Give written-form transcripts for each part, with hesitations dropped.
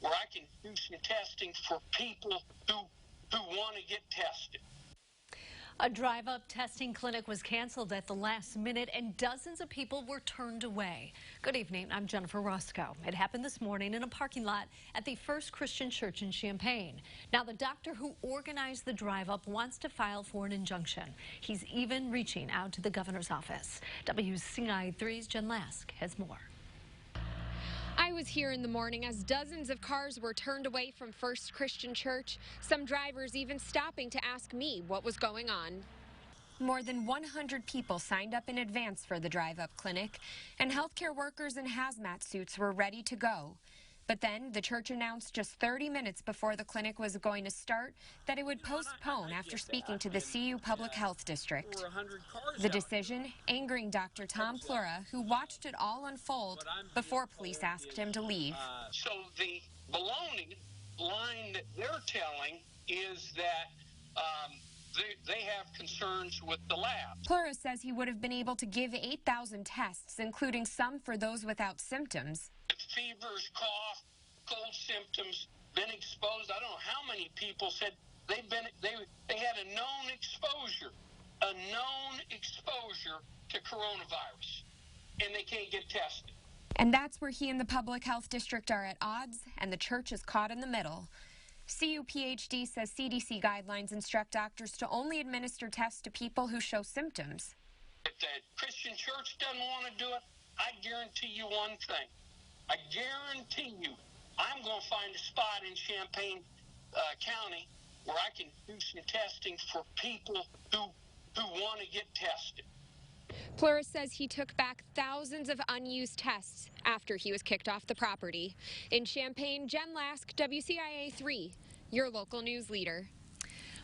where I can do some testing for people who want to get tested. A drive-up testing clinic was canceled at the last minute and dozens of people were turned away. Good evening, I'm Jennifer Roscoe. It happened this morning in a parking lot at the First Christian Church in Champaign. Now the doctor who organized the drive-up wants to file for an injunction. He's even reaching out to the governor's office. WCIA 3's Jen Lask has more. I was here in the morning as dozens of cars were turned away from First Christian Church, some drivers even stopping to ask me what was going on. More than 100 people signed up in advance for the drive-up clinic, and healthcare workers in hazmat suits were ready to go. But then the church announced just 30 minutes before the clinic was going to start that it would postpone after speaking to the CU Public Health District. The decision angering Dr. Tom Plura, who watched it all unfold before police asked him to leave. So the baloney line that they're telling is that they have concerns with the lab. Plura says he would have been able to give 8,000 tests, including some for those without symptoms. Fevers, cough, cold symptoms, been exposed. I don't know how many people said they had a known exposure to coronavirus, and they can't get tested. And that's where he and the public health district are at odds, and the church is caught in the middle. CU PhD says CDC guidelines instruct doctors to only administer tests to people who show symptoms. If the Christian church doesn't want to do it, I guarantee you one thing. I guarantee you I'm going to find a spot in Champaign County where I can do some testing for people who want to get tested. Plura says he took back thousands of unused tests after he was kicked off the property. In Champaign, Jen Lask, WCIA 3, your local news leader.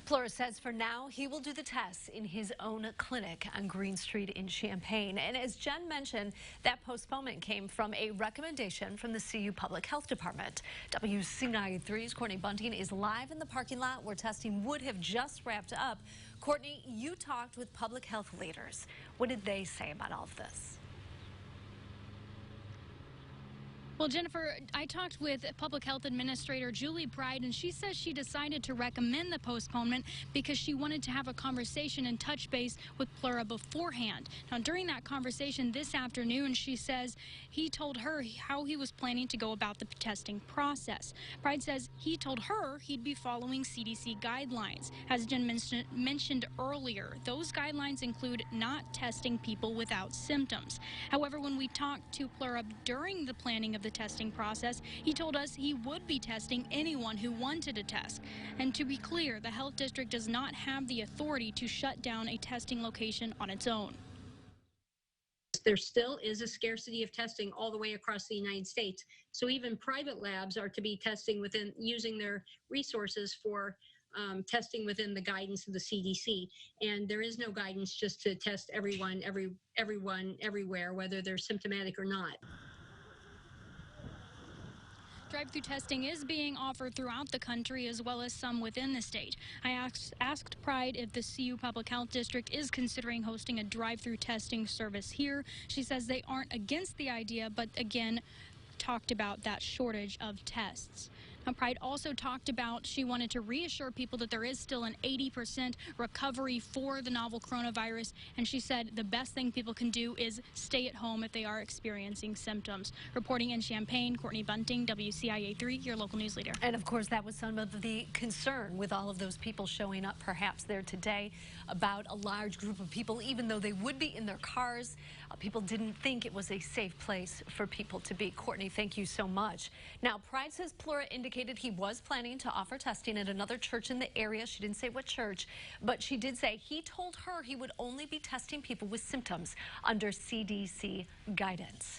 Plura says for now he will do the tests in his own clinic on Green Street in Champaign. And as Jen mentioned, that postponement came from a recommendation from the CU Public Health Department. WCIA 3's Courtney Bunting is live in the parking lot where testing would have just wrapped up. Courtney, you talked with public health leaders. What did they say about all of this? Well, Jennifer, I talked with Public Health Administrator Julie Pride, and she says she decided to recommend the postponement because she wanted to have a conversation and touch base with Plura beforehand. Now, during that conversation this afternoon, she says he told her how he was planning to go about the testing process. Pride says he told her he'd be following CDC guidelines. As Jen mentioned earlier, those guidelines include not testing people without symptoms. However, when we talked to Plura during the planning of the testing process, he told us he would be testing anyone who wanted a test. And to be clear, the health district does not have the authority to shut down a testing location on its own. There still is a scarcity of testing all the way across the United States. So even private labs are to be testing using their resources for testing within the guidance of the CDC. And there is no guidance just to test everyone, everywhere, whether they're symptomatic or not. Drive-through testing is being offered throughout the country as well as some within the state. I asked Pride if the CU Public Health District is considering hosting a drive-through testing service here. She says they aren't against the idea, but again, talked about that shortage of tests. Now, Pride also talked about she wanted to reassure people that there is still an 80% recovery for the novel coronavirus, and she said the best thing people can do is stay at home if they are experiencing symptoms. Reporting in Champaign, Courtney Bunting, WCIA 3, your local news leader. And of course, that was some of the concern with all of those people showing up perhaps there today about a large group of people, even though they would be in their cars. People didn't think it was a safe place for people to be. Courtney, thank you so much. Now, Pride says Plura indicated he was planning to offer testing at another church in the area. She didn't say what church, but she did say he told her he would only be testing people with symptoms under CDC guidance.